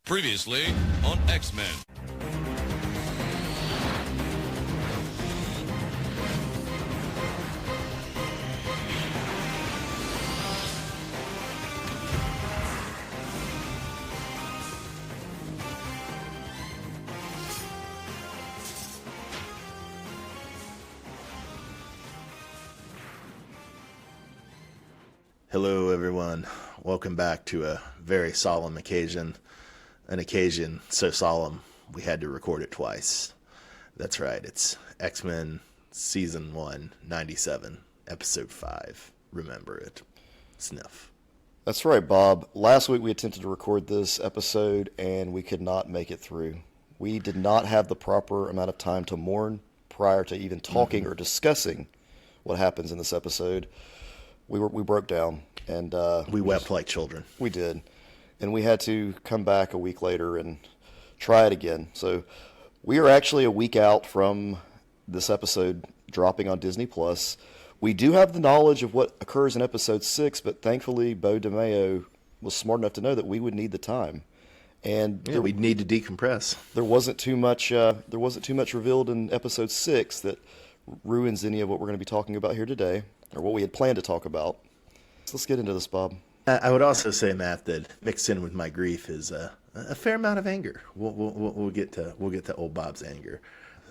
Previously on X-Men. Hello, everyone. Welcome back to a very solemn occasion. An occasion so solemn we had to record it twice. That's right, it's X-Men Season 1, 97, Episode 5. Remember it. Sniff. That's right, Bob. Last week we attempted to record this episode and we could not make it through. We did not have the proper amount of time to mourn prior to even talking or discussing what happens in this episode. We broke down and We wept like children. we did. And we had to come back a week later and try it again. So we are actually a week out from this episode dropping on Disney Plus. We do have the knowledge of what occurs in episode 6, but thankfully Bo DeMeo was smart enough to know that we would need the time. And Yeah, we'd need to decompress. there wasn't too much revealed in episode 6 that ruins any of what we're going to be talking about here today, or what we had planned to talk about. So let's get into this, Bob. I would also say, Matt, that mixed in with my grief is a fair amount of anger. We'll get to old Bob's anger.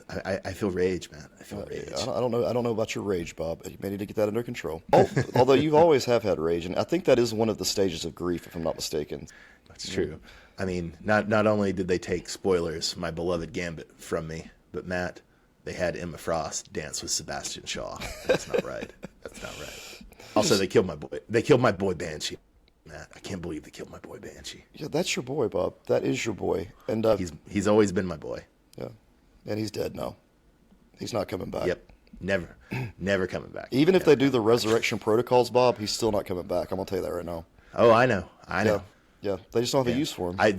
I feel rage, man. I feel rage. I don't know about your rage, Bob. You may need to get that under control. Although you always have had rage, and I think that is one of the stages of grief, if I'm not mistaken. That's true. I mean, not only did they take, spoilers, my beloved Gambit from me, but Matt, they had Emma Frost dance with Sebastian Shaw. That's not right. That's not right. Also, they killed my boy. They killed my boy Banshee. Matt, I can't believe they killed my boy Banshee. Yeah, that's your boy, Bob. That is your boy. And He's always been my boy. yeah, and he's dead now. He's not coming back. Yep. Never coming back. Even if they do the resurrection protocols, Bob, he's still not coming back. I'm gonna tell you that right now. Oh, I know. Yeah. They just don't have a use for him.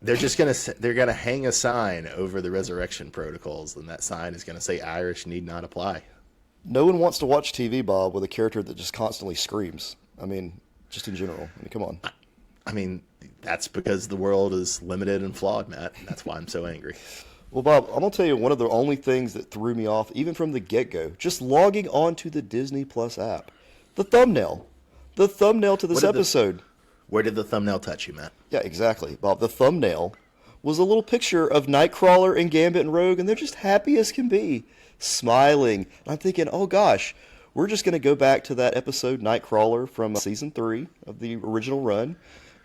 They're just gonna hang a sign over the resurrection protocols, and that sign is gonna say Irish need not apply. No one wants to watch TV, Bob, with a character that just constantly screams. I mean, just in general. I mean, come on. I mean, that's because the world is limited and flawed, Matt. And that's why I'm so angry. Well, Bob, I'm going to tell you one of the only things that threw me off, even from the get-go, just logging on to the Disney Plus app. The thumbnail. The thumbnail to this episode. Where did the thumbnail touch you, Matt? Yeah, exactly, Bob. The thumbnail was a little picture of Nightcrawler and Gambit and Rogue, and they're just happy as can be, smiling. And I'm thinking, oh gosh, we're just going to go back to that episode, Nightcrawler, from Season 3 of the original run,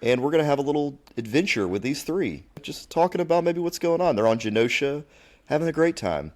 and we're going to have a little adventure with these three. Just talking about maybe what's going on. They're on Genosha, having a great time.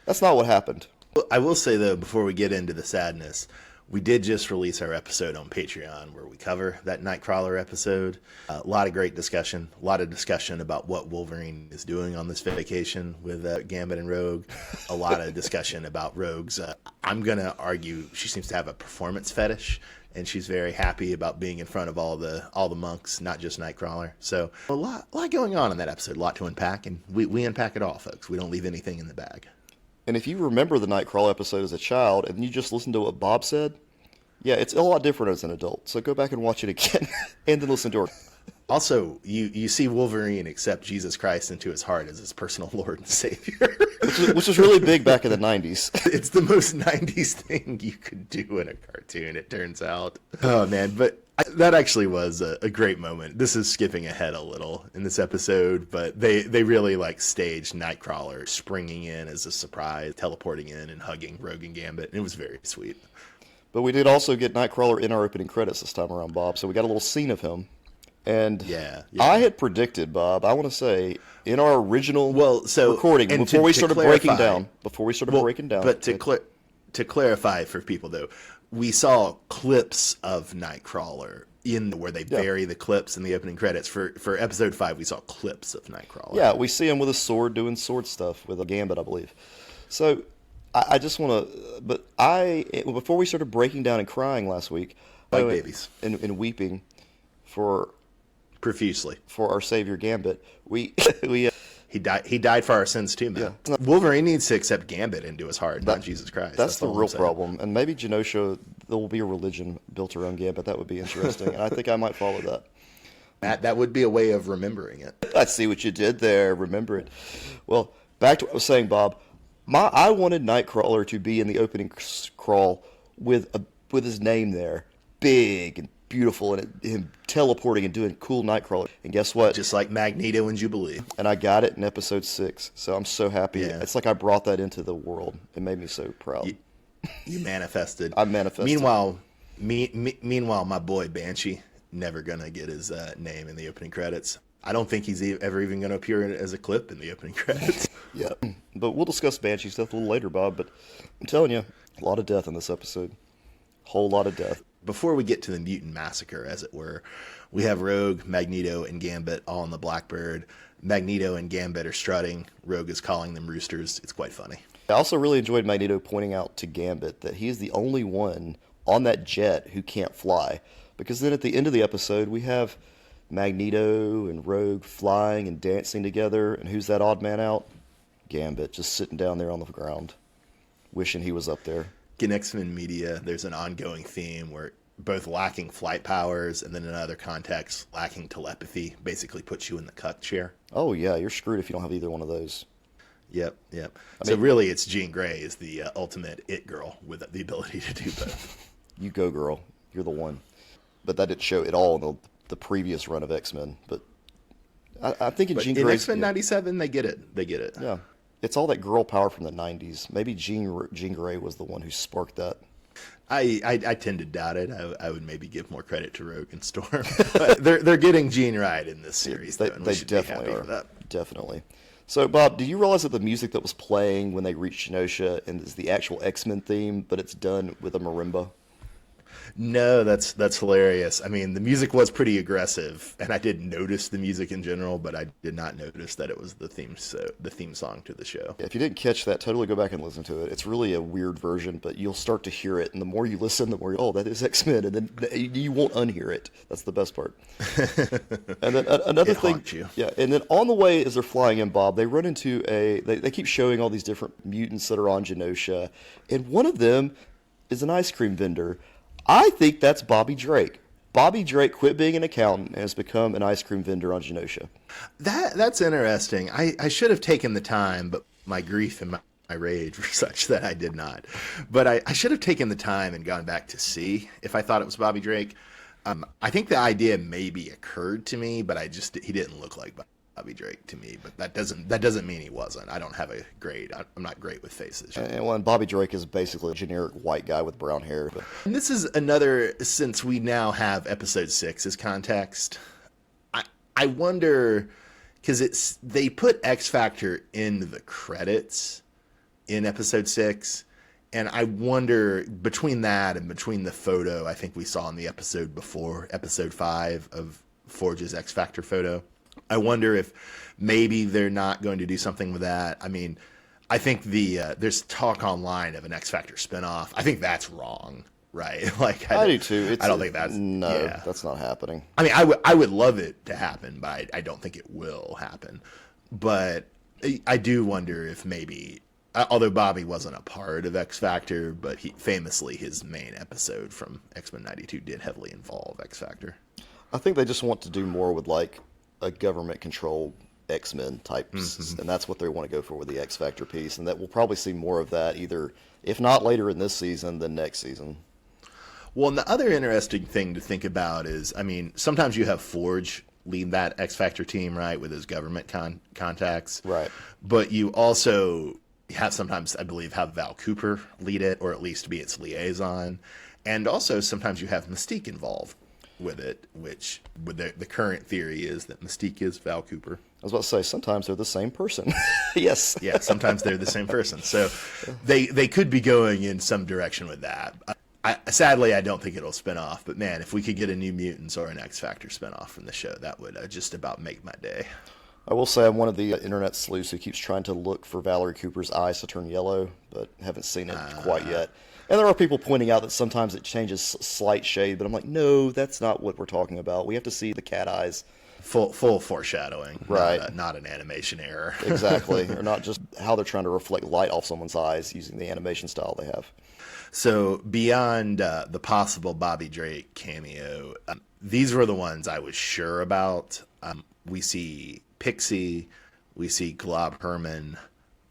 That's not what happened. I will say, though, before we get into the sadness, we did just release our episode on Patreon where we cover that Nightcrawler episode. A lot of great discussion. A lot of discussion about what Wolverine is doing on this vacation with Gambit and Rogue. A lot of discussion about Rogue's. I'm going to argue she seems to have a performance fetish, and she's very happy about being in front of all the monks, not just Nightcrawler. So a lot going on in that episode. A lot to unpack, and we unpack it all, folks. We don't leave anything in the bag. And if you remember the Nightcrawler episode as a child and you just listen to what Bob said, yeah, it's a lot different as an adult. So go back and watch it again and then listen to her. Also, you see Wolverine accept Jesus Christ into his heart as his personal Lord and Savior. which was really big back in the 90s. It's the most 90s thing you could do in a cartoon, it turns out. Oh, man, but that actually was a great moment. This is skipping ahead a little in this episode, but they really staged Nightcrawler springing in as a surprise, teleporting in and hugging Rogue and Gambit. It was very sweet. But we did also get Nightcrawler in our opening credits this time around, Bob, so we got a little scene of him. And yeah. I had predicted, Bob, I want to say, in our original recording, and before we started breaking down. But to clarify for people, though, we saw clips of Nightcrawler where they bury the clips in the opening credits. For episode 5, we saw clips of Nightcrawler. Yeah, we see him with a sword doing sword stuff with a Gambit, I believe. So I just want to, before we started breaking down and crying last week, like babies, and weeping profusely for our Savior Gambit, He died for our sins too, man. Yeah. Wolverine needs to accept Gambit into his heart, not Jesus Christ. That's the real problem. And maybe Genosha, there will be a religion built around Gambit. That would be interesting. And I think I might follow that. That would be a way of remembering it. I see what you did there. Remember it. Well, back to what I was saying, Bob. I wanted Nightcrawler to be in the opening crawl with his name there, big and beautiful, and him teleporting and doing cool Nightcrawler. And guess what? Just like Magneto and Jubilee. And I got it in episode 6, so I'm so happy. Yeah. It's like I brought that into the world. It made me so proud. You manifested. I manifested. Meanwhile, my boy Banshee never gonna get his name in the opening credits. I don't think he's ever even gonna appear as a clip in the opening credits. Yeah, but we'll discuss Banshee stuff a little later, Bob. But I'm telling you, a lot of death in this episode. Whole lot of death. Before we get to the mutant massacre, as it were, we have Rogue, Magneto, and Gambit all on the Blackbird. Magneto and Gambit are strutting. Rogue is calling them roosters. It's quite funny. I also really enjoyed Magneto pointing out to Gambit that he is the only one on that jet who can't fly. Because then at the end of the episode, we have Magneto and Rogue flying and dancing together. And who's that odd man out? Gambit, just sitting down there on the ground, wishing he was up there. In X-Men media, there's an ongoing theme where both lacking flight powers and then in other contexts, lacking telepathy basically puts you in the cuck chair. Oh, yeah, you're screwed if you don't have either one of those. Yep. So really, it's Jean Grey is the ultimate it girl with the ability to do both. You go, girl. You're the one. But that didn't show at all in the previous run of X-Men. But I think in Jean Grey... In X-Men 97, they get it. Yeah. It's all that girl power from the 90s. Maybe Jean Grey was the one who sparked that. I tend to doubt it. I would maybe give more credit to Rogue and Storm. But they're getting Jean right in this series. They definitely are. Definitely. So, Bob, do you realize that the music that was playing when they reached Genosha is the actual X-Men theme, but it's done with a marimba? No, that's hilarious. I mean, the music was pretty aggressive, and I did notice the music in general, but I did not notice that it was the theme song to the show. If you didn't catch that, totally go back and listen to it. It's really a weird version, but you'll start to hear it, and the more you listen, the more that is X-Men, and then you won't unhear it. That's the best part. And then another thing, yeah. And then on the way as they're flying in, Bob, they run into they keep showing all these different mutants that are on Genosha, and one of them is an ice cream vendor. I think that's Bobby Drake. Bobby Drake quit being an accountant and has become an ice cream vendor on Genosha. That's interesting. I should have taken the time, but my grief and my rage were such that I did not. But I should have taken the time and gone back to see if I thought it was Bobby Drake. I think the idea maybe occurred to me, but he didn't look like Bobby Drake to me. But that doesn't mean he wasn't. I don't have a grade. I'm not great with faces. And Bobby Drake is basically a generic white guy with brown hair. But... And this is another, since we now have episode 6 as context, I wonder, because they put X Factor in the credits in episode 6. And I wonder, between that and between the photo I think we saw in the episode before, episode 5 of Forge's X Factor photo, I wonder if maybe they're not going to do something with that. I mean, I think there's talk online of an X Factor spinoff. I think that's wrong, right? Like I do too. I don't think that's that's not happening. I mean, I would love it to happen, but I don't think it will happen. But I do wonder if maybe, although Bobby wasn't a part of X Factor, but famously his main episode from X-Men 92 did heavily involve X Factor. I think they just want to do more with like a government-controlled X-Men types, and that's what they want to go for with the X Factor piece, and that we'll probably see more of that either, if not later in this season, then next season. Well, and the other interesting thing to think about is, I mean, sometimes you have Forge lead that X Factor team, right, with his government contacts. Right. But you also sometimes, I believe, have Val Cooper lead it, or at least be its liaison. And also sometimes you have Mystique involved with it, which the current theory is that Mystique is Val Cooper. I was about to say, sometimes they're the same person. Yes. Yeah, sometimes they're the same person. So they could be going in some direction with that. Sadly, I don't think it'll spin off, but man, if we could get a New Mutants or an X Factor spinoff from the show, that would just about make my day. I will say I'm one of the internet sleuths who keeps trying to look for Valerie Cooper's eyes to turn yellow, but haven't seen it quite yet. And there are people pointing out that sometimes it changes slight shade, but I'm like, no, that's not what we're talking about. We have to see the cat eyes. Full foreshadowing, right? Not an animation error. Exactly, or not just how they're trying to reflect light off someone's eyes using the animation style they have. So beyond the possible Bobby Drake cameo, these were the ones I was sure about. We see Pixie, we see Glob Herman,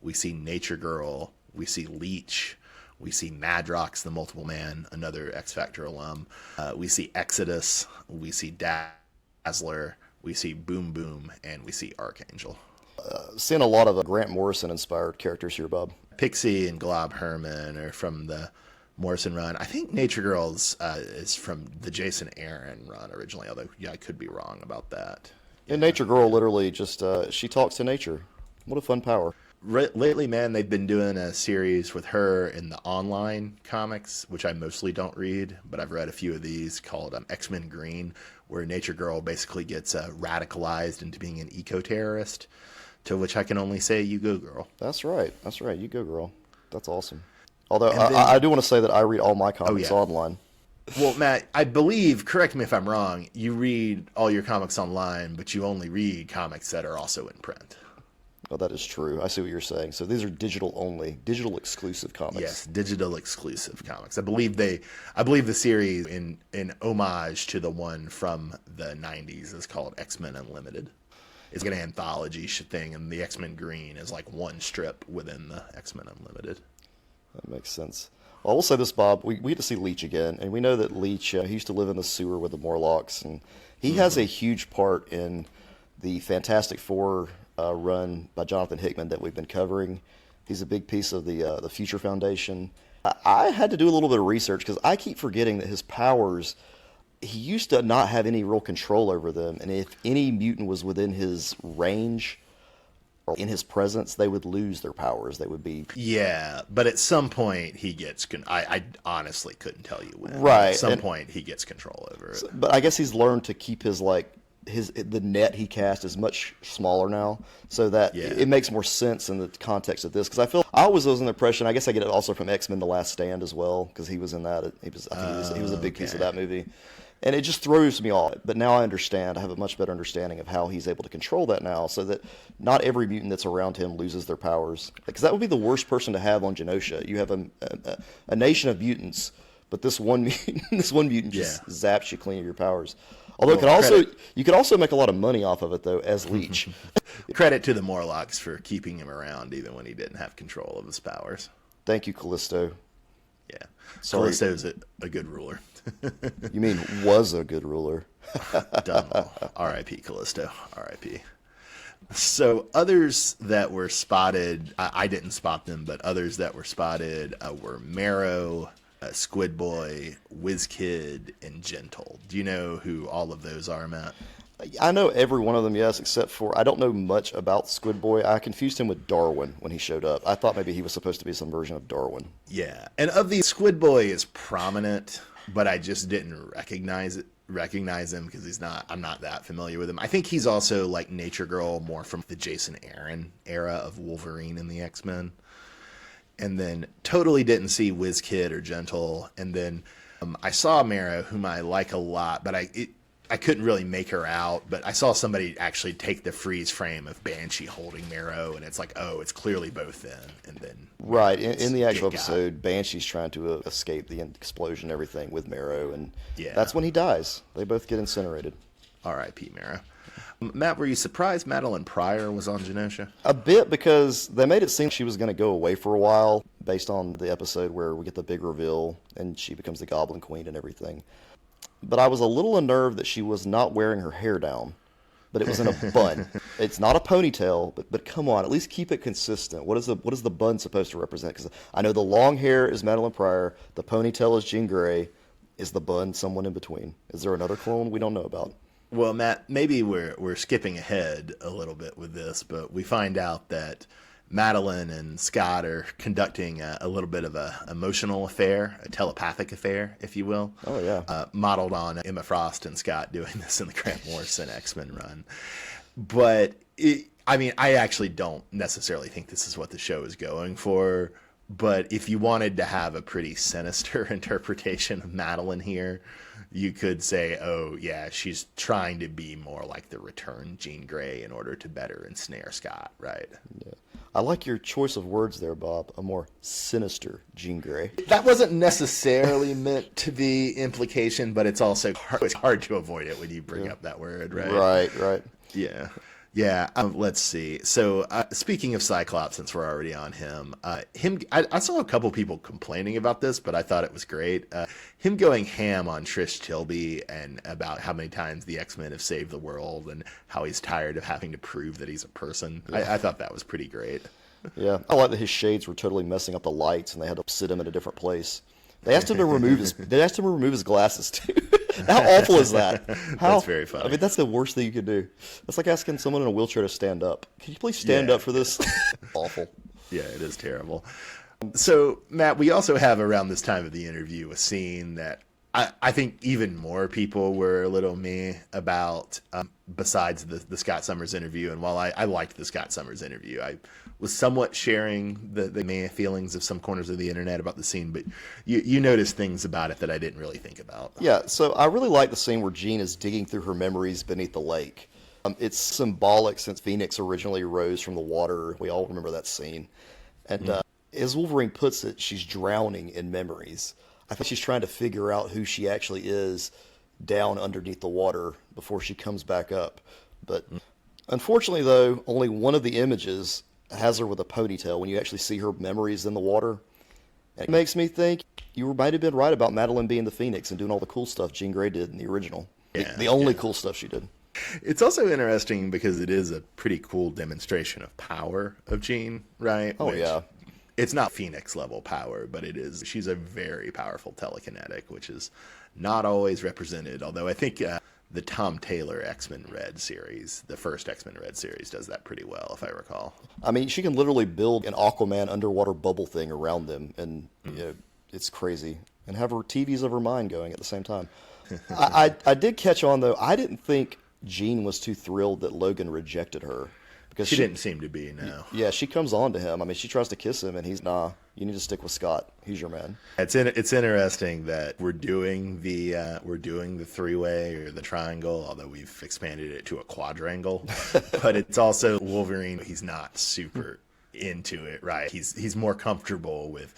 we see Nature Girl, we see Leech, we see Madrox, the Multiple Man, another X Factor alum. We see Exodus, we see Dazzler, we see Boom Boom, and we see Archangel. Seeing a lot of Grant Morrison inspired characters here, Bob. Pixie and Glob Herman are from the Morrison run. I think Nature Girls is from the Jason Aaron run originally, although I could be wrong about that. And Nature Girl literally just, she talks to nature. What a fun power. Lately, man, they've been doing a series with her in the online comics, which I mostly don't read, but I've read a few of these called X-Men Green, where Nature Girl basically gets radicalized into being an eco-terrorist, to which I can only say, you go, girl. That's right. You go, girl. That's awesome. Although I do want to say that I read all my comics online. Well, Matt, I believe, correct me if I'm wrong, you read all your comics online, but you only read comics that are also in print. Oh, that is true. I see what you're saying. So these are digital only, digital exclusive comics. Yes, digital exclusive comics. I believe the series in homage to the one from the 90s is called X-Men Unlimited. It's like an anthology thing, and the X-Men Green is like one strip within the X-Men Unlimited. That makes sense. Well, I will say this, Bob. We get to see Leech again, and we know that Leech, he used to live in the sewer with the Morlocks, and he has a huge part in the Fantastic Four run by Jonathan Hickman that we've been covering. He's a big piece of the Future Foundation. I had to do a little bit of research because I keep forgetting that his powers, he used to not have any real control over them, and if any mutant was within his range or in his presence, they would lose their powers. They would be... Yeah, but at some point he gets... I honestly couldn't tell you when. Right. At some point he gets control over it. But I guess he's learned to keep his, the net he cast is much smaller now, so that it makes more sense in the context of this. Because I always was in the impression, I guess I get it also from X-Men: The Last Stand as well, because he was in that. I think he was a big piece of that movie. And it just throws me off. But now I understand. I have a much better understanding of how he's able to control that now, so that not every mutant that's around him loses their powers. Because that would be the worst person to have on Genosha. You have a nation of mutants, but this one mutant just zaps you clean of your powers. Although you could also make a lot of money off of it, though, as Leech. Credit to the Morlocks for keeping him around even when he didn't have control of his powers. Thank you, Callisto. Yeah. Sorry. Callisto's a good ruler. You mean was a good ruler. Done well. R.I.P. Callisto. R.I.P. So others that were spotted, I didn't spot them, but others that were spotted were Marrow, Squid Boy, Whiz Kid, and Gentle. Do you know who all of those are, Matt? I know every one of them, yes, except for I don't know much about Squid Boy. I confused him with Darwin when he showed up. I thought maybe he was supposed to be some version of Darwin. Yeah, and of these, Squid Boy is prominent, but I just didn't recognize him because I'm not that familiar with him. I think he's also like Nature Girl, more from the Jason Aaron era of Wolverine and the X-Men. And then totally didn't see Whiz Kid or Gentle. And then I saw Marrow, whom I like a lot, but I couldn't really make her out. But I saw somebody actually take the freeze frame of Banshee holding Marrow, and it's like, oh, it's clearly both then. And then right in the actual episode, Banshee's trying to escape the explosion and everything with Marrow, and that's when he dies. They both get incinerated. R.I.P. Marrow. Matt, were you surprised Madeline Pryor was on Genosha? A bit, because they made it seem she was going to go away for a while based on the episode where we get the big reveal and she becomes the Goblin Queen and everything. But I was a little unnerved that she was not wearing her hair down, but it was in a bun. It's not a ponytail, but come on, at least keep it consistent. What is the bun supposed to represent? Because I know the long hair is Madeline Pryor, the ponytail is Jean Grey. Is the bun someone in between? Is there another clone we don't know about? Well, Matt, maybe we're skipping ahead a little bit with this, but we find out that Madeline and Scott are conducting a little bit of a emotional affair, a telepathic affair, if you will. Oh, yeah. Modeled on Emma Frost and Scott doing this in the Grant Morrison X-Men run. But, I actually don't necessarily think this is what the show is going for. But if you wanted to have a pretty sinister interpretation of Madeline here, you could say, oh, yeah, she's trying to be more like the returned Jean Grey in order to better ensnare Scott, right? Yeah. I like your choice of words there, Bob. A more sinister Jean Grey. That wasn't necessarily meant to be implication, but it's also it's hard to avoid it when you bring up that word, right? Right. Yeah. Yeah, let's see. So, speaking of Cyclops, since we're already on him, I saw a couple people complaining about this, but I thought it was great. Him going ham on Trish Tilby and about how many times the X-Men have saved the world and how he's tired of having to prove that he's a person. Yeah. I thought that was pretty great. Yeah, I like that his shades were totally messing up the lights, and they had to sit him in a different place. They asked him to remove his glasses too. How awful is that? That's very funny. I mean, that's the worst thing you could do. That's like asking someone in a wheelchair to stand up. Can you please stand up for this? Awful. Yeah, it is terrible. So, Matt, we also have around this time of the interview a scene that I think even more people were a little meh about, besides the Scott Summers interview. And while I liked the Scott Summers interview, I was somewhat sharing the meh feelings of some corners of the internet about the scene. But you noticed things about it that I didn't really think about. Yeah, so I really like the scene where Jean is digging through her memories beneath the lake. It's symbolic since Phoenix originally rose from the water. We all remember that scene. And as Wolverine puts it, she's drowning in memories. I think she's trying to figure out who she actually is down underneath the water before she comes back up. But unfortunately, though, only one of the images has her with a ponytail when you actually see her memories in the water. And it makes me think you might have been right about Madeline being the Phoenix and doing all the cool stuff Jean Grey did in the original. Yeah, the only cool stuff she did. It's also interesting because it is a pretty cool demonstration of power of Jean, right? Oh, yeah. It's not Phoenix level power, but it is. She's a very powerful telekinetic, which is not always represented. Although I think the Tom Taylor X-Men Red series, the first X-Men Red series, does that pretty well, if I recall. I mean, she can literally build an Aquaman underwater bubble thing around them, and it's crazy. And have her TVs of her mind going at the same time. I did catch on, though. I didn't think Jean was too thrilled that Logan rejected her. Because she didn't seem to be, no. Yeah, she comes on to him. I mean, she tries to kiss him, and he's, nah, you need to stick with Scott. He's your man. It's interesting that we're doing the three-way or the triangle, although we've expanded it to a quadrangle. But it's also Wolverine. He's not super into it, right? He's more comfortable with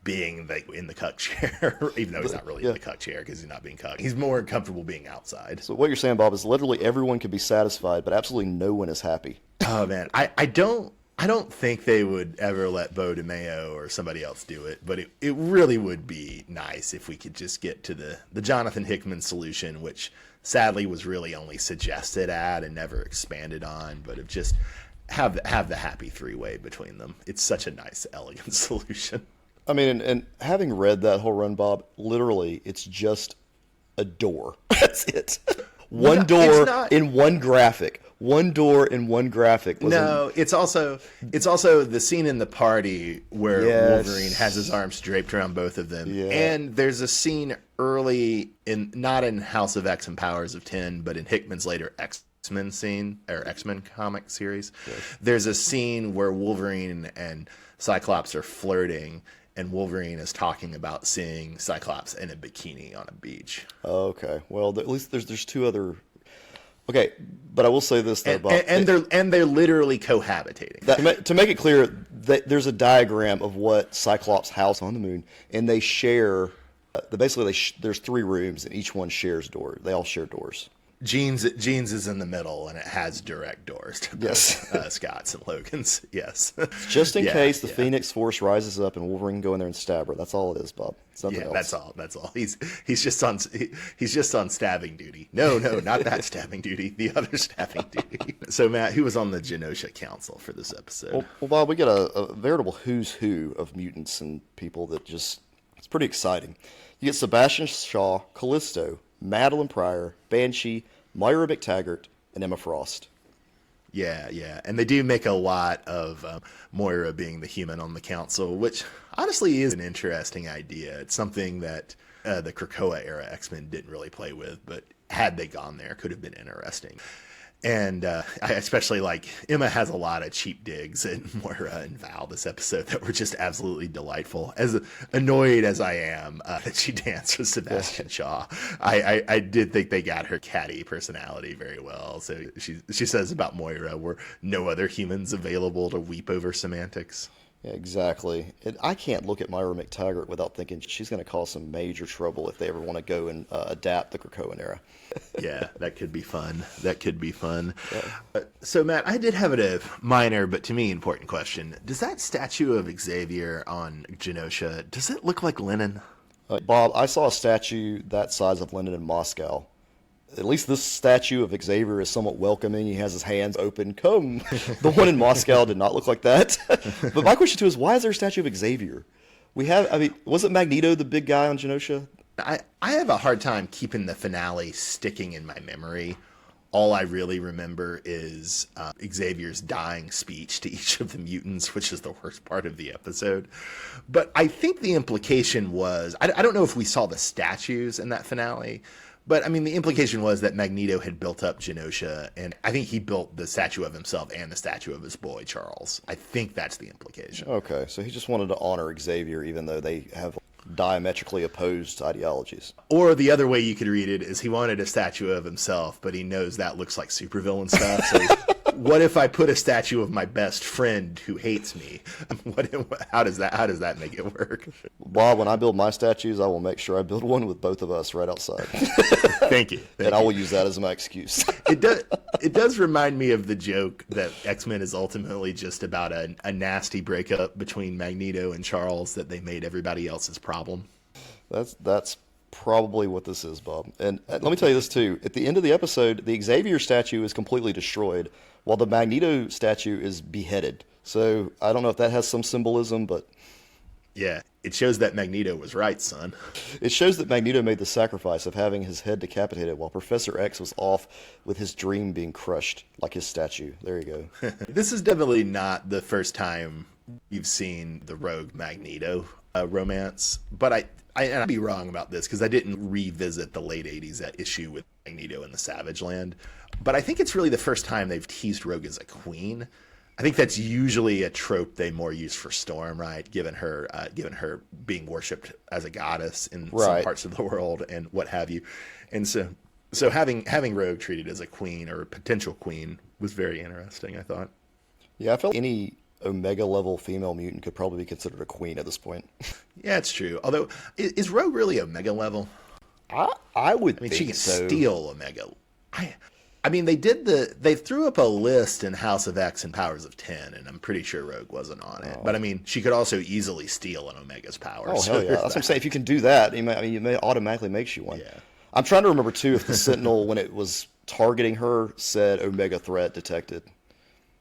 being in the cuck chair, even though he's not really in the cuck chair because he's not being cucked. He's more comfortable being outside. So what you're saying, Bob, is literally everyone can be satisfied, but absolutely no one is happy. Oh man, I don't think they would ever let Bo DeMeo or somebody else do it, but it really would be nice if we could just get to the Jonathan Hickman solution, which sadly was really only suggested at and never expanded on, but of just have the happy three-way between them. It's such a nice, elegant solution. I mean, and having read that whole run, Bob, literally, it's just a door. That's it. One door in one graphic. One door in one graphic. It's also the scene in the party where Wolverine has his arms draped around both of them. Yeah. And there's a scene early not in House of X and Powers of 10, but in Hickman's later X-Men scene or X-Men comic series. Yes. There's a scene where Wolverine and Cyclops are flirting. And Wolverine is talking about seeing Cyclops in a bikini on a beach. Okay, well, at least there's two other. Okay, but I will say this though, Bob, and they're literally cohabitating. To make it clear, there's a diagram of what Cyclops' house on the moon, and they share. There's 3 rooms, and each one shares doors. They all share doors. Jean's is in the middle, and it has direct doors to both Scott's and Logan's. Yes. Just in case the Phoenix Force rises up and Wolverine can go in there and stab her. That's all it is, Bob. It's nothing else. That's all. He's just on stabbing duty. No, not that stabbing duty. The other stabbing duty. So Matt, who was on the Genosha Council for this episode? Well, Bob, we get a veritable who's who of mutants and people that it's pretty exciting. You get Sebastian Shaw, Callisto, Madeline Pryor, Banshee, Moira McTaggart, and Emma Frost. Yeah. And they do make a lot of Moira being the human on the council, which honestly is an interesting idea. It's something that the Krakoa era X-Men didn't really play with, but had they gone there, could have been interesting. And I especially like Emma has a lot of cheap digs at Moira and Val this episode that were just absolutely delightful. As annoyed as I am that she danced with Sebastian Shaw, I did think they got her catty personality very well. So she says about Moira, were no other humans available to weep over semantics. Yeah, exactly. And I can't look at Myra McTaggart without thinking she's going to cause some major trouble if they ever want to go and adapt the Krakoan era. Yeah, that could be fun. That could be fun. Yeah. So, Matt, I did have a minor, but to me important question. Does that statue of Xavier on Genosha, does it look like Lenin? Bob, I saw a statue that size of Lenin in Moscow. At least this statue of Xavier is somewhat welcoming. He has his hands open. Come. The one in Moscow did not look like that. But my question, too, is why is there a statue of Xavier? Wasn't Magneto the big guy on Genosha? I have a hard time keeping the finale sticking in my memory. All I really remember is Xavier's dying speech to each of the mutants, which is the worst part of the episode. But I think the implication was, I don't know if we saw the statues in that finale, but I mean, the implication was that Magneto had built up Genosha, and I think he built the statue of himself and the statue of his boy, Charles. I think that's the implication. Okay, so he just wanted to honor Xavier, even though they have diametrically opposed ideologies. Or the other way you could read it is he wanted a statue of himself, but he knows that looks like supervillain stuff. So what if I put a statue of my best friend who hates me? How does that make it work? Bob, when I build my statues, I will make sure I build one with both of us right outside. Thank you. And I will use that as my excuse. It does remind me of the joke that X-Men is ultimately just about a nasty breakup between Magneto and Charles that they made everybody else's problem. That's probably what this is, Bob. And let me tell you this, too. At the end of the episode, the Xavier statue is completely destroyed, while the Magneto statue is beheaded. So I don't know if that has some symbolism, but... Yeah, it shows that Magneto was right, son. It shows that Magneto made the sacrifice of having his head decapitated while Professor X was off with his dream being crushed, like his statue. There you go. This is definitely not the first time you've seen the Rogue Magneto romance, but I'd be wrong about this because I didn't revisit the late 80s, that issue with Magneto in the Savage Land. But I think it's really the first time they've teased Rogue as a queen. I think that's usually a trope they more use for Storm, right? Given her being worshipped as a goddess in some parts of the world and what have you. And so having Rogue treated as a queen or a potential queen was very interesting, I thought. Yeah, I felt any Omega level female mutant could probably be considered a queen at this point. Yeah, it's true. Although, is Rogue really Omega level? I would think she can so. steal Omega. I mean, they threw up a list in House of X and Powers of 10, and I'm pretty sure Rogue wasn't on it. But I mean, she could also easily steal an Omega's power. Oh, hell yeah. That's what I'm saying. If you can do that, it may automatically makes you one. Yeah. I'm trying to remember, too, if the Sentinel, when it was targeting her, said Omega threat detected.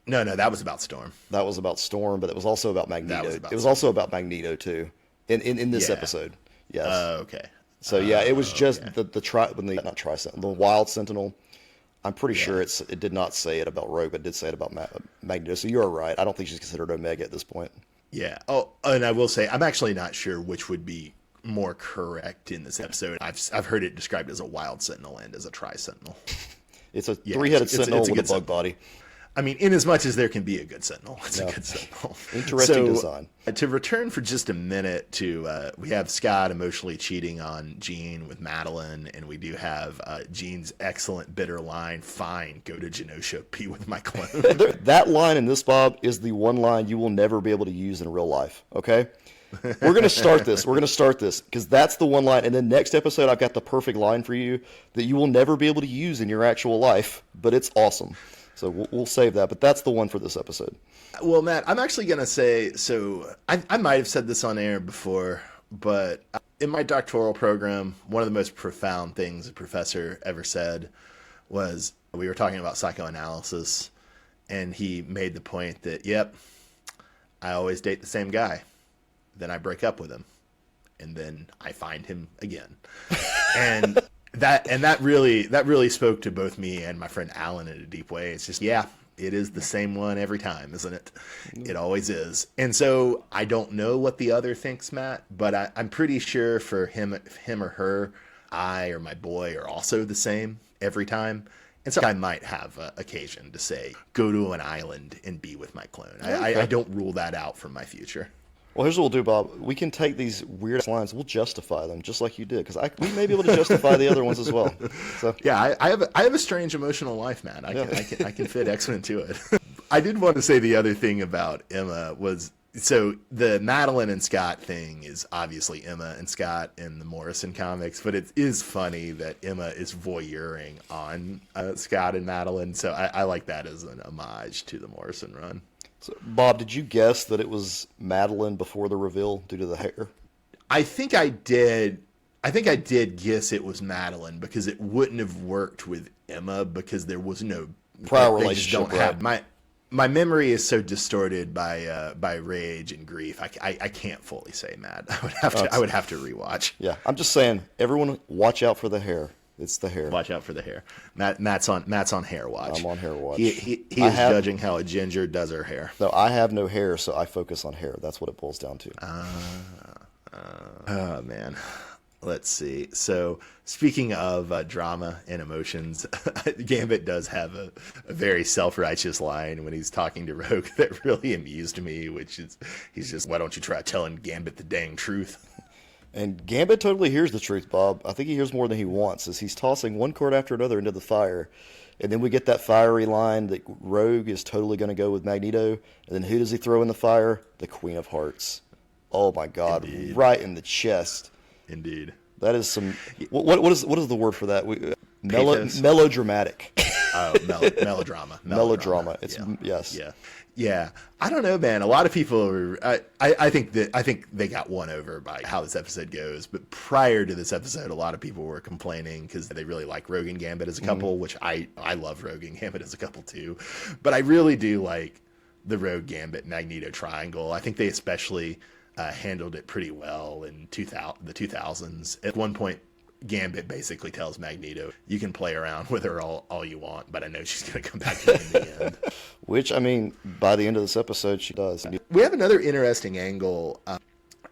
No, that was about Storm. That was about Storm, but it was also about Magneto. It was also about Magneto, too, in this episode. Yes. Okay. So, yeah, it was just the Wild Sentinel. I'm pretty sure it did not say it about Rogue, but it did say it about Magneto. So you're right. I don't think she's considered Omega at this point. Yeah. Oh, and I will say, I'm actually not sure which would be more correct in this episode. I've heard it described as a Wild Sentinel and as a Tri-Sentinel. It's a three-headed Sentinel with a bug Sentinel. body. I mean, in as much as there can be a good Sentinel, it's a good Sentinel. Interesting design. To return for just a minute to, we have Scott emotionally cheating on Jean with Madeline, and we do have Jean's excellent bitter line, "Fine, go to Genosha, be with my clone." That line in this, Bob, is the one line you will never be able to use in real life, okay? We're going to start this. We're going to start this because that's the one line. And then next episode, I've got the perfect line for you that you will never be able to use in your actual life, but it's awesome. So we'll save that, but that's the one for this episode. Well, Matt, I'm actually going to say, so I might have said this on air before, but in my doctoral program, one of the most profound things a professor ever said was, we were talking about psychoanalysis, and he made the point that, yep, I always date the same guy. Then I break up with him, and then I find him again. And that really spoke to both me and my friend Alan in a deep way. It's just, yeah, it is the same one every time, isn't it? It always is. And so I don't know what the other thinks, Matt, but I'm pretty sure for him or her, I or my boy are also the same every time. And so I might have occasion to say, go to an island and be with my clone. Okay. I don't rule that out from my future. Well, here's what we'll do, Bob. We can take these weird lines. We'll justify them just like you did, because we may be able to justify the other ones as well. So Yeah, I have a strange emotional life, man. I can fit X-Men to it. I did want to say the other thing about Emma was, so the Madeline and Scott thing is obviously Emma and Scott in the Morrison comics, but it is funny that Emma is voyeuring on Scott and Madeline. So I like that as an homage to the Morrison run. So, Bob, did you guess that it was Madeline before the reveal due to the hair? I think I did. I think I did guess it was Madeline because it wouldn't have worked with Emma because there was no Prior they relationship. just don't have my memory is so distorted by rage and grief. I can't fully say Matt. I would have to rewatch. Yeah, I'm just saying, everyone, watch out for the hair. It's the hair. Watch out for the hair. Matt's on hair watch. I'm on hair watch. He is judging how a ginger does her hair. No, I have no hair, so I focus on hair. That's what it boils down to. Oh man. Let's see. So, speaking of drama and emotions, Gambit does have a very self-righteous line when he's talking to Rogue that really amused me, which is, he's just, why don't you try telling Gambit the dang truth? And Gambit totally hears the truth, Bob. I think he hears more than he wants, as he's tossing one card after another into the fire. And then we get that fiery line that Rogue is totally going to go with Magneto. And then who does he throw in the fire? The Queen of Hearts. Oh, my God. Indeed. Right in the chest. Indeed. That is some... What is the word for that? Pathos. Melodramatic. Oh, melodrama. Melodrama. It's Yeah. Yes. Yeah. I don't know, man. A lot of people are, I think they got won over by how this episode goes. But prior to this episode, a lot of people were complaining because they really like Rogue and Gambit as a couple, which I love Rogue and Gambit as a couple too. But I really do like the Rogue Gambit Magneto triangle. I think they especially handled it pretty well in the 2000s. At one point, Gambit basically tells Magneto, you can play around with her all you want, but I know she's going to come back to you in the end. Which, I mean, by the end of this episode, she does. We have another interesting angle.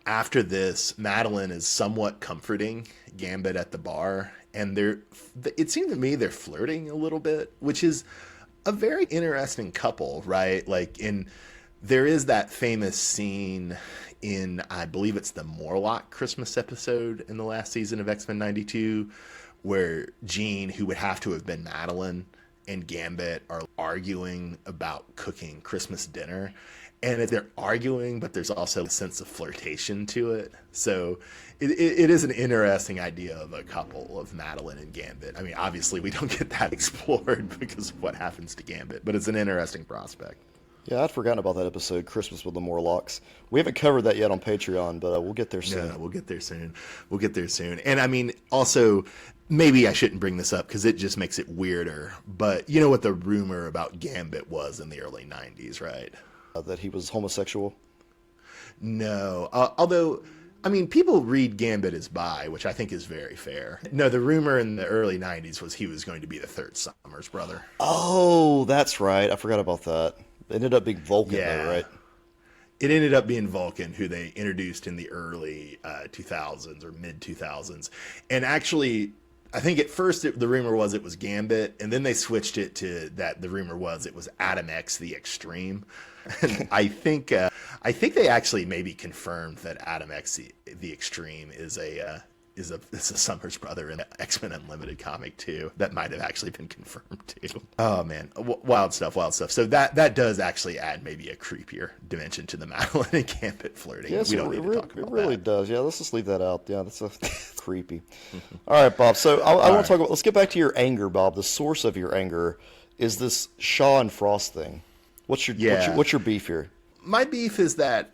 After this, Madeline is somewhat comforting Gambit at the bar, and it seemed to me they're flirting a little bit, which is a very interesting couple, right? There is that famous scene in, I believe it's the Morlock Christmas episode in the last season of X-Men 92, where Jean, who would have to have been Madeline, and Gambit are arguing about cooking Christmas dinner. And they're arguing, but there's also a sense of flirtation to it. So it is an interesting idea of a couple of Madeline and Gambit. I mean, obviously we don't get that explored because of what happens to Gambit, but it's an interesting prospect. Yeah, I'd forgotten about that episode, Christmas with the Morlocks. We haven't covered that yet on Patreon, but we'll get there soon. No, we'll get there soon. And I mean, also, maybe I shouldn't bring this up because it just makes it weirder. But you know what the rumor about Gambit was in the early 90s, right? That he was homosexual? No. Although, I mean, people read Gambit as bi, which I think is very fair. No, the rumor in the early 90s was he was going to be the third Summers brother. Oh, that's right. I forgot about that. It ended up being Vulcan, though, right? It ended up being Vulcan, who they introduced in the early 2000s or mid 2000s. And actually, I think at first the rumor was it was Gambit, and then they switched it to that the rumor was it was Adam X the Extreme. And I think they actually maybe confirmed that Adam X the Extreme is a Summers brother in the X-Men Unlimited comic too. That might have actually been confirmed too. Oh man, wild stuff. So that does actually add maybe a creepier dimension to the Madeline and Gambit flirting. Yes, we don't need to talk about it really that. does. Yeah, let's just leave that out. Yeah, that's creepy. All right, Bob. So I want to talk about. Let's get back to your anger, Bob. The source of your anger is this Shaw and Frost thing. What's your beef here? My beef is that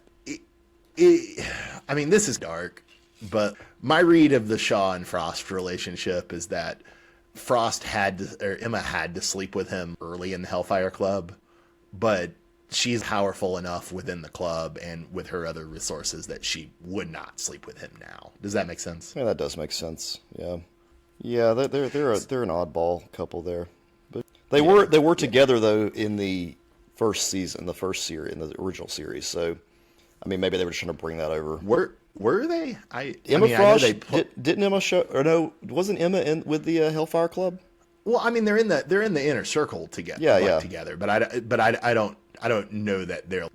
I mean, this is dark, but my read of the Shaw and Frost relationship is that Emma had to sleep with him early in the Hellfire Club, but she's powerful enough within the club and with her other resources that she would not sleep with him now. Does that make sense? Yeah, that does make sense. Yeah. They're an oddball couple there, but they were together though in the first season, the original series. So, I mean, maybe they were just trying to bring that over. Were they? Emma Frost, didn't Emma show, or no, wasn't Emma in with the Hellfire Club? Well, I mean, they're in the inner circle together. Together, but I don't know that they're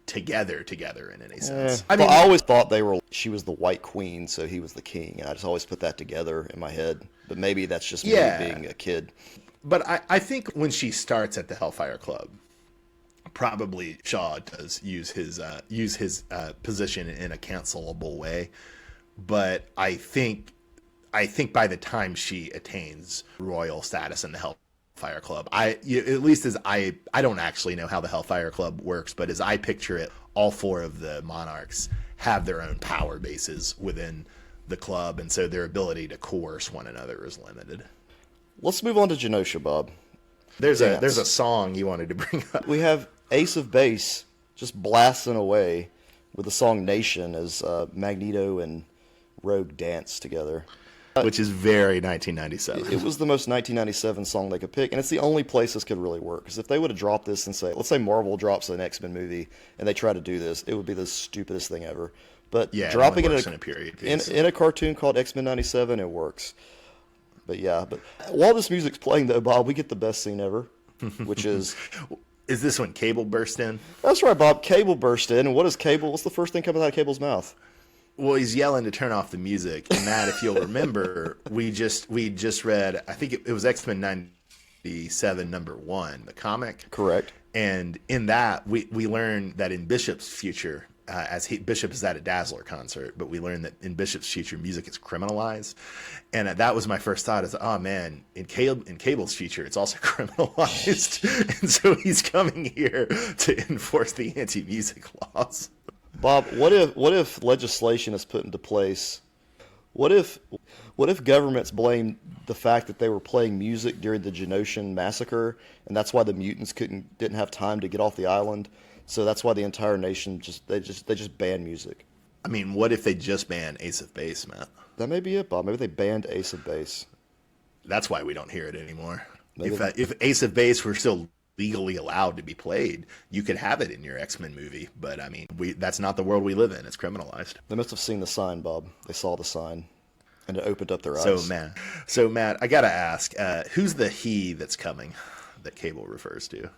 together in any sense. I mean, I always thought she was the White Queen, so he was the king, and I just always put that together in my head. But maybe that's just me being a kid. But I think when she starts at the Hellfire Club, probably Shaw does use his position in a cancelable way. But I think by the time she attains royal status in the Hellfire Club, I don't actually know how the Hellfire Club works, but as I picture it, all four of the monarchs have their own power bases within the club, and so their ability to coerce one another is limited. Let's move on to Genosha, Bob. There's a song you wanted to bring up. We have Ace of Base just blasting away with the song Nation as Magneto and Rogue dance together. Which is very 1997. It was the most 1997 song they could pick, and it's the only place this could really work. Because if they would have dropped this and let's say Marvel drops an X-Men movie, and they try to do this, it would be the stupidest thing ever. But dropping it in a period piece. In a cartoon called X-Men 97, it works. But while this music's playing, though, Bob, we get the best scene ever, which is... Is this when Cable burst in? That's right, Bob. Cable burst in, and what's the first thing coming out of Cable's mouth? Well, he's yelling to turn off the music. And Matt, if you'll remember, we just read, I think it was X-Men 97 #1, the comic. Correct. And in that, we learned that in Bishop's future, Bishop is at a Dazzler concert, but we learned that in Bishop's future, music is criminalized. And that was my first thought is, oh man, in Cable's future, it's also criminalized. And so he's coming here to enforce the anti-music laws. Bob, what if legislation is put into place? What if governments blame the fact that they were playing music during the Genoshan massacre, and that's why the mutants didn't have time to get off the island? So that's why the entire nation they just banned music. I mean, what if they just banned Ace of Base, Matt? That may be it, Bob. Maybe they banned Ace of Base. That's why we don't hear it anymore. If Ace of Base were still legally allowed to be played, you could have it in your X-Men movie. But I mean, that's not the world we live in. It's criminalized. They must have seen the sign, Bob. They saw the sign, and it opened up their eyes. So Matt, I gotta ask, who's the he that's coming that Cable refers to?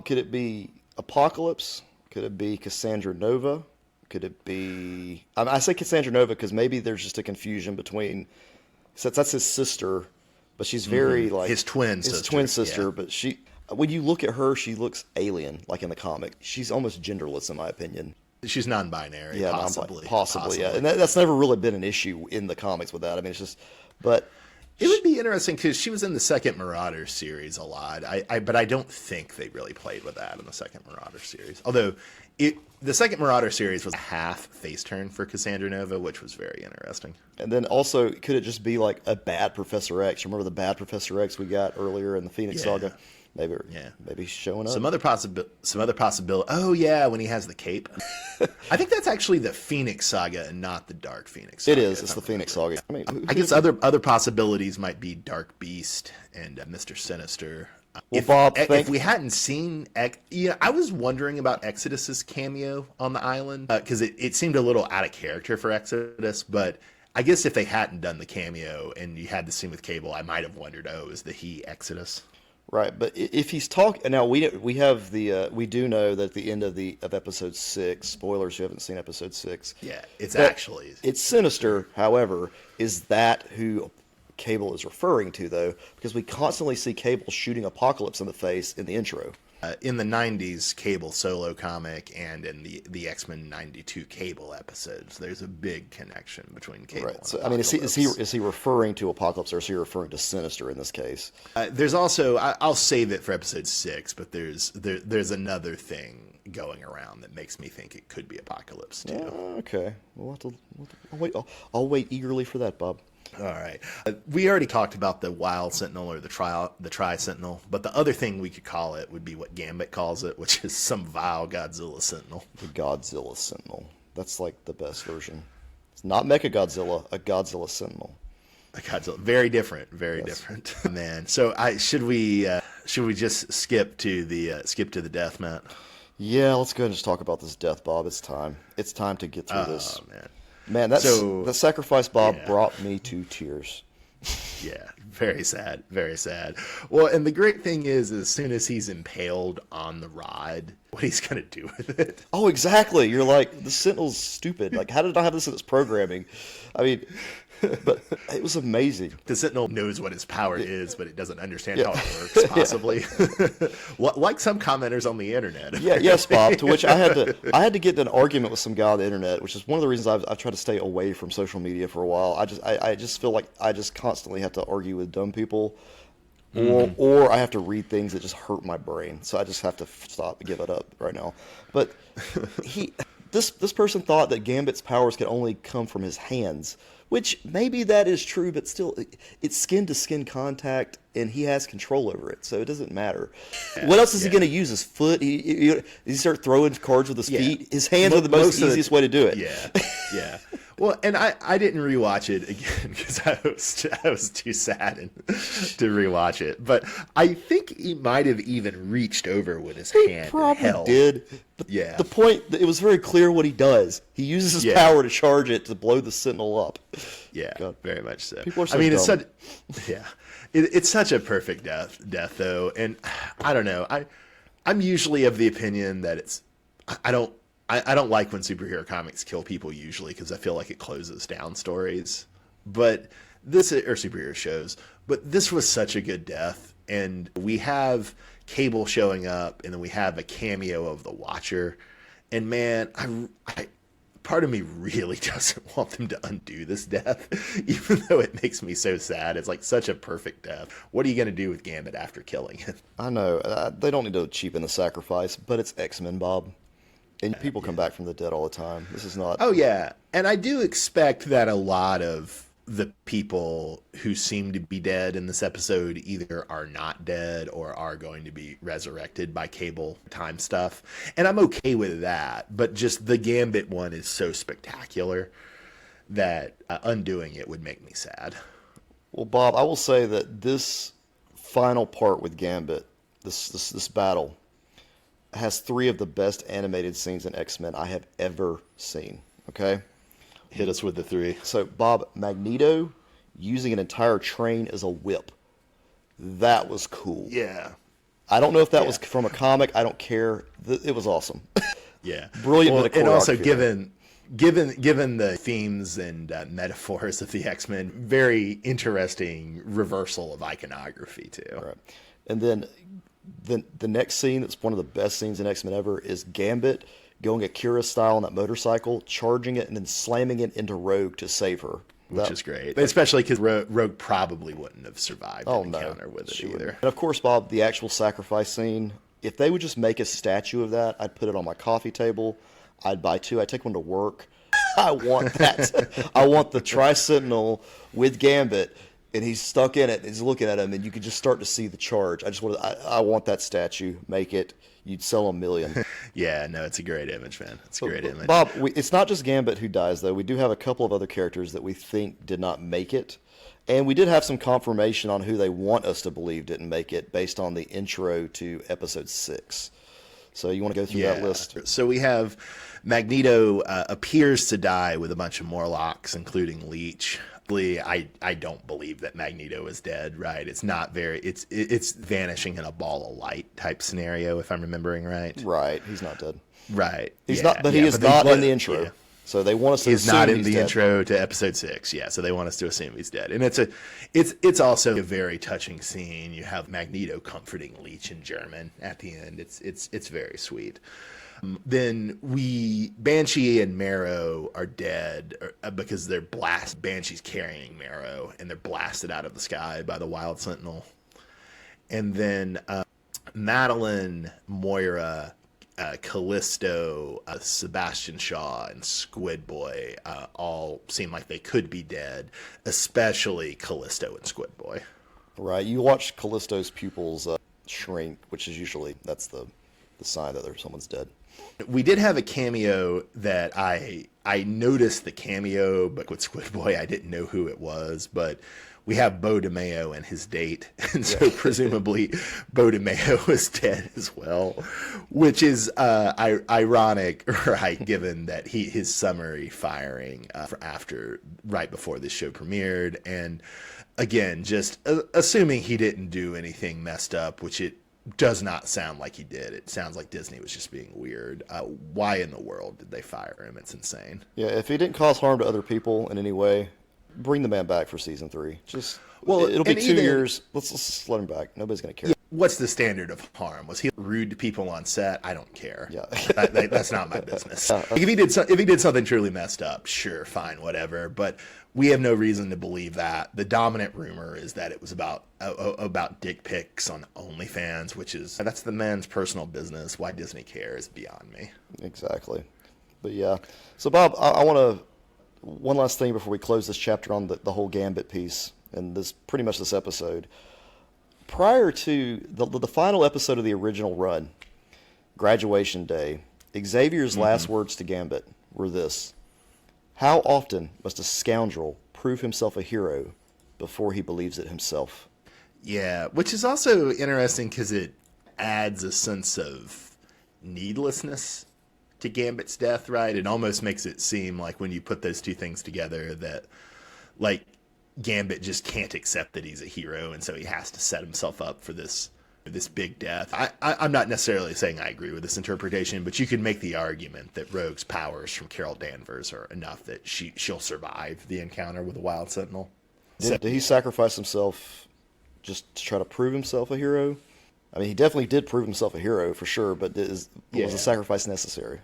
Could it be Apocalypse? Could it be Cassandra Nova? Could it be... I say Cassandra Nova because maybe there's just a confusion between... Since that's his sister, but she's very like... His twin sister. Yeah. But she... When you look at her, she looks alien, like in the comic. She's almost genderless, in my opinion. She's non-binary, yeah, possibly. Yeah. And that's never really been an issue in the comics with that. I mean, it's just... But... It would be interesting because she was in the second Marauder series a lot. But I don't think they really played with that in the second Marauder series. Although the second Marauder series was a half face turn for Cassandra Nova, which was very interesting. And then also, could it just be like a bad Professor X? Remember the bad Professor X we got earlier in the Phoenix Saga? Maybe he's showing up. Some other possibility. Oh yeah, when he has the cape. I think that's actually the Phoenix Saga and not the Dark Phoenix Saga. It is. It's the Phoenix Saga. I mean, I guess other possibilities might be Dark Beast and Mr. Sinister. Well, if we hadn't seen I was wondering about Exodus's cameo on the island because it seemed a little out of character for Exodus, but I guess if they hadn't done the cameo and you had the scene with Cable, I might have wondered, is the he Exodus? Right, but if he's talking now, we have we do know that at the end of episode 6, spoilers, you haven't seen episode 6. Yeah, it's Sinister. However, is that who Cable is referring to though? Because we constantly see Cable shooting Apocalypse in the face in the intro. In the 90s Cable solo comic and in the X-Men 92 Cable episodes, there's a big connection between Cable and so, Apocalypse. I mean, is he referring to Apocalypse or is he referring to Sinister in this case? There's also, I'll save it for episode 6, but there's another thing going around that makes me think it could be Apocalypse too. Okay, I'll wait eagerly for that, Bob. All right. We already talked about the Wild Sentinel or the Tri-Sentinel, but the other thing we could call it would be what Gambit calls it, which is some vile Godzilla Sentinel. The Godzilla Sentinel. That's like the best version. It's not Mechagodzilla, a Godzilla Sentinel. A Godzilla. Very different. Very different. Man. So should we just skip to the death, Matt? Yeah, let's go ahead and just talk about this death, Bob. It's time. It's time to get through this. Man. Man, that sacrifice, Bob, brought me to tears. Yeah, Very sad, very sad. Well, and the great thing is, as soon as he's impaled on the rod, what he's gonna do with it? Oh, exactly. You're like, the Sentinel's stupid. Like, how did I have this in its programming? I mean, but it was amazing. The Sentinel knows what his power is, but it doesn't understand how it works, possibly. Like some commenters on the internet. Yeah, yes, Bob. To which I had to get in an argument with some guy on the internet, which is one of the reasons I've tried to stay away from social media for a while. I just feel like I just constantly have to argue with dumb people, or I have to read things that just hurt my brain. So I just have to stop and give it up right now. But this person thought that Gambit's powers could only come from his hands. Which maybe that is true, but still, it's skin-to-skin contact, and he has control over it, so it doesn't matter. Yeah, what else is he going to use? His foot? He start throwing cards with his feet? His hands are the most easiest way to do it. Yeah. Well, and I didn't rewatch it again because I was too sad to rewatch it. But I think he might have even reached over with his hand. Probably did. But the point, it was very clear what he does. He uses his power to charge it to blow the Sentinel up. Yeah, God. Very much so. People are so dumb. It's such, it's such a perfect death though, and I don't know. I'm usually of the opinion that I don't like when superhero comics kill people usually because I feel like it closes down stories. But or superhero shows. But this was such a good death, and we have Cable showing up, and then we have a cameo of the Watcher, and man, I part of me really doesn't want them to undo this death, even though it makes me so sad. It's like such a perfect death. What are you going to do with Gambit after killing him? I know. They don't need to cheapen the sacrifice, but it's X-Men, Bob. And people come back from the dead all the time. This is not... Oh, yeah. And I do expect that a lot of the people who seem to be dead in this episode either are not dead or are going to be resurrected by Cable time stuff. And I'm okay with that. But just the Gambit one is so spectacular that undoing it would make me sad. Well, Bob, I will say that this final part with Gambit, this battle, has 3 of the best animated scenes in X-Men I have ever seen. Okay? Hit us with the 3. So, Bob, Magneto using an entire train as a whip. That was cool. Yeah. I don't know if that was from a comic. I don't care. It was awesome. Yeah. Brilliant. Well, and also given the themes and metaphors of the X-Men, very interesting reversal of iconography too. Right. And then the next scene that's one of the best scenes in X-Men ever is Gambit going Akira style on that motorcycle, charging it, and then slamming it into Rogue to save her. Which is great. Especially because Rogue probably wouldn't have survived an encounter with it either. And of course, Bob, the actual sacrifice scene, if they would just make a statue of that, I'd put it on my coffee table. I'd buy 2. I'd take one to work. I want that. I want the Tri-Sentinel with Gambit, and he's stuck in it. And he's looking at him, and you could just start to see the charge. I want that statue. Make it. You'd sell 1 million. Yeah, no, it's a great image, man. It's a great image. Bob, it's not just Gambit who dies, though. We do have a couple of other characters that we think did not make it. And we did have some confirmation on who they want us to believe didn't make it based on the intro to episode 6. So you want to go through that list? So we have Magneto appears to die with a bunch of Morlocks, including Leech. I don't believe that Magneto is dead, right? It's not very... It's vanishing in a ball of light type scenario, if I'm remembering right. Right. He's not dead. Right. He's not, but he is not in the intro. Yeah. So they want us to assume he's dead. He's not in the intro to episode 6, yeah. So they want us to assume he's dead. And it's also a very touching scene. You have Magneto comforting Leech in German at the end. It's very sweet. Then Banshee and Marrow are dead because they're Banshee's carrying Marrow, and they're blasted out of the sky by the Wild Sentinel. And then Madeline, Moira, Callisto, Sebastian Shaw, and Squid Boy all seem like they could be dead, especially Callisto and Squid Boy. Right. You watch Callisto's pupils shrink, which is usually that's the sign that someone's dead. We did have a cameo that I noticed the cameo, but with Squid Boy I didn't know who it was, but we have Beau DeMayo and his date, and so presumably Beau DeMayo is dead as well, which is ironic, right, given that his summary firing right before this show premiered, and again, just assuming he didn't do anything messed up, which it does not sound like he did. It sounds like Disney was just being weird. Why in the world did they fire him? It's insane. Yeah, if he didn't cause harm to other people in any way, bring the man back for season 3. Just it'll be 2 years. Let's let him back. Nobody's gonna care. What's the standard of harm? Was he rude to people on set? I don't care. Yeah. That's not my business. Like, if he did something truly messed up, sure, fine, whatever. But we have no reason to believe that. The dominant rumor is that it was about dick pics on OnlyFans, that's the man's personal business. Why Disney cares beyond me. Exactly. But yeah. So Bob, I want to one last thing before we close this chapter on the whole Gambit piece and pretty much this episode. Prior to the final episode of the original run, Graduation Day, Xavier's last words to Gambit were this: "How often must a scoundrel prove himself a hero before he believes it himself?" Yeah, which is also interesting because it adds a sense of needlessness to Gambit's death, right? It almost makes it seem like when you put those two things together that, like, Gambit just can't accept that he's a hero, and so he has to set himself up for this big death. I'm not necessarily saying I agree with this interpretation, but you could make the argument that Rogue's powers from Carol Danvers are enough that she'll survive the encounter with the Wild Sentinel. Did he sacrifice himself just to try to prove himself a hero? I mean, he definitely did prove himself a hero for sure, but was the sacrifice necessary?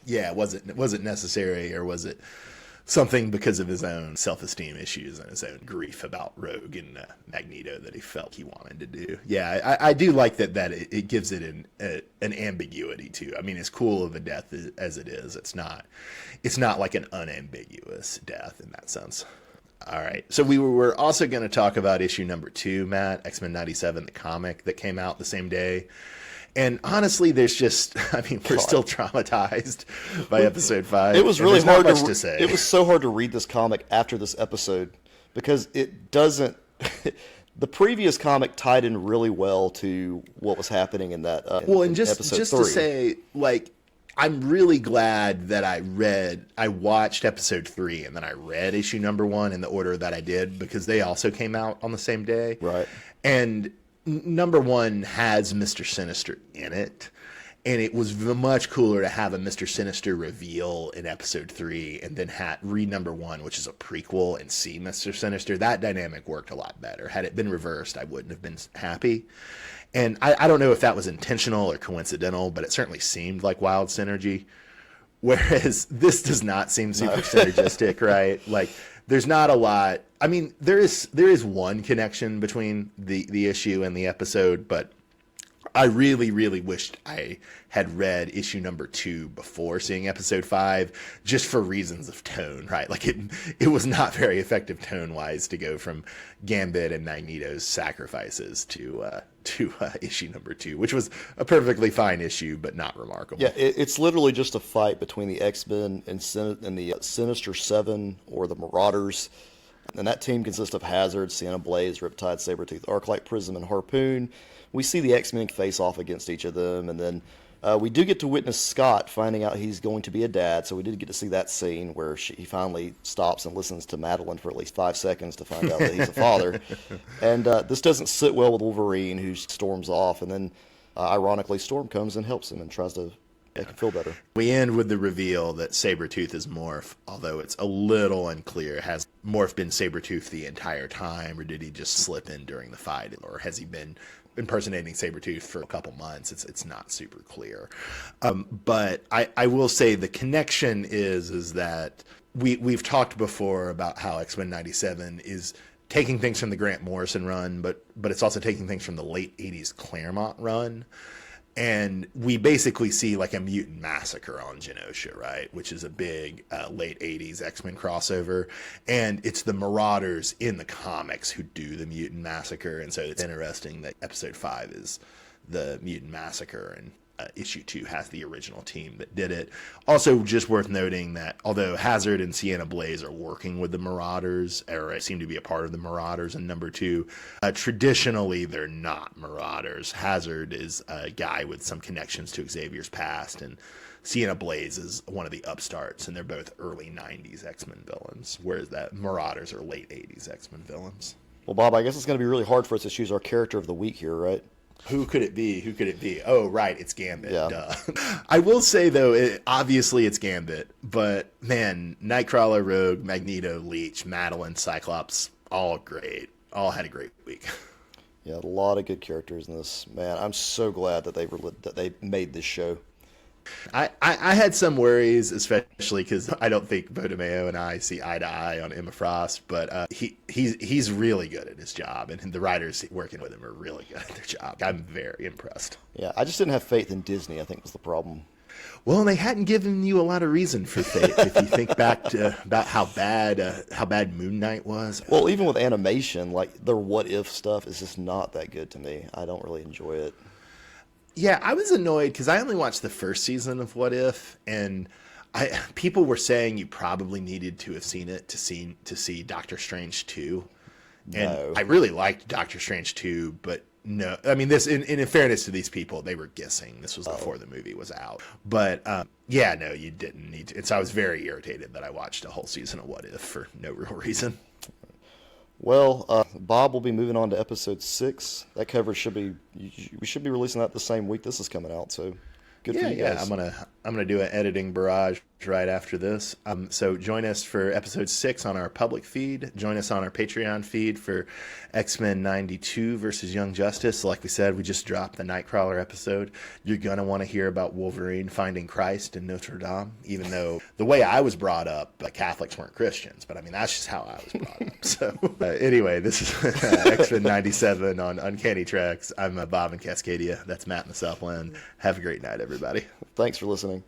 Yeah, was it necessary, or was it something because of his own self-esteem issues and his own grief about Rogue and Magneto that he felt he wanted to do? Yeah, I do like that it gives it an ambiguity too. I mean, as cool of a death as it is, it's not like an unambiguous death in that sense. All right, so we were also going to talk about issue number 2, Matt, X-Men 97, the comic that came out the same day. And honestly, we're still traumatized by episode 5. It was really hard to say. It was so hard to read this comic after this episode because it doesn't. The previous comic tied in really well to what was happening in that. Just episode 3. To say, like, I'm really glad that I watched episode 3 and then I read issue number 1 in the order that I did, because they also came out on the same day. Right. And number 1 has Mr. Sinister in it, and it was much cooler to have a Mr. Sinister reveal in episode 3 and then read number 1, which is a prequel, and see Mr. Sinister. That dynamic worked a lot better. Had it been reversed, I wouldn't have been happy. And I don't know if that was intentional or coincidental, but it certainly seemed like wild synergy. Whereas this does not seem super synergistic, right? Like, there's not a lot. I mean, there is one connection between the issue and the episode, but I really, really wished I had read issue number 2 before seeing episode 5, just for reasons of tone, right? Like, it was not very effective tone-wise to go from Gambit and Magneto's sacrifices to issue number 2, which was a perfectly fine issue, but not remarkable. Yeah, it's literally just a fight between the X-Men and the Sinister Seven, or the Marauders. And that team consists of Hazard, Sienna Blaze, Riptide, Sabretooth, Arclight, Prism, and Harpoon. We see the X-Men face off against each of them, and then we do get to witness Scott finding out he's going to be a dad, so we did get to see that scene where he finally stops and listens to Madeline for at least 5 seconds to find out that he's a father. And this doesn't sit well with Wolverine, who storms off, and then, ironically, Storm comes and helps him and tries to make him feel better. We end with the reveal that Sabretooth is Morph, although it's a little unclear. Has Morph been Sabretooth the entire time, or did he just slip in during the fight, or has he been impersonating Sabretooth for a couple months? It's not super clear. But I will say the connection is that we've talked before about how X-Men 97 is taking things from the Grant Morrison run, but it's also taking things from the late 80s Claremont run. And we basically see like a mutant massacre on Genosha, right? Which is a big late 80s X-Men crossover. And it's the Marauders in the comics who do the mutant massacre. And so it's interesting that episode 5 is the mutant massacre, and issue 2 has the original team that did it. Also, just worth noting that although Hazard and Sienna Blaze are working with the Marauders, or seem to be a part of the Marauders in number 2, traditionally they're not Marauders. Hazard is a guy with some connections to Xavier's past, and Sienna Blaze is one of the upstarts, and they're both early 90s X-Men villains, whereas that Marauders are late 80s X-Men villains. Well, Bob, I guess it's going to be really hard for us to choose our character of the week here, right? Who could it be? Who could it be? Oh, right, it's Gambit. Yeah. Duh. I will say, though, obviously it's Gambit, but man, Nightcrawler, Rogue, Magneto, Leech, Madeline, Cyclops, all great. All had a great week. Yeah, a lot of good characters in this. Man, I'm so glad that they made this show. I had some worries, especially because I don't think Bodemeo and I see eye to eye on Emma Frost, but he's really good at his job, and the writers working with him are really good at their job. I'm very impressed. Yeah, I just didn't have faith in Disney, I think was the problem. Well, they hadn't given you a lot of reason for faith if you think back to about how bad Moon Knight was. Well, even with animation, like their what if stuff is just not that good to me. I don't really enjoy it. Yeah, I was annoyed because I only watched the first season of What If, and people were saying you probably needed to have seen it to see Doctor Strange 2. And No. I really liked Doctor Strange 2, but no, I mean, this in fairness to these people, they were guessing. This was before the movie was out. But yeah, no, you didn't need to. And so I was very irritated that I watched a whole season of What If for no real reason. Well, Bob will be moving on to episode 6. That coverage we should be releasing that the same week this is coming out. So good for you guys. I'm gonna do an editing barrage right after this. So join us for episode 6 on our public feed. Join us on our Patreon feed for X-Men 92 versus Young Justice. Like we said, we just dropped the Nightcrawler episode. You're gonna want to hear about Wolverine finding Christ in Notre Dame, even though the way I was brought up, Catholics weren't Christians. But I mean, that's just how I was brought up. So anyway, this is X-Men 97 on Uncanny Tracks. I'm Bob in Cascadia. That's Matt in the Southland. Have a great night, everybody. Thanks for listening.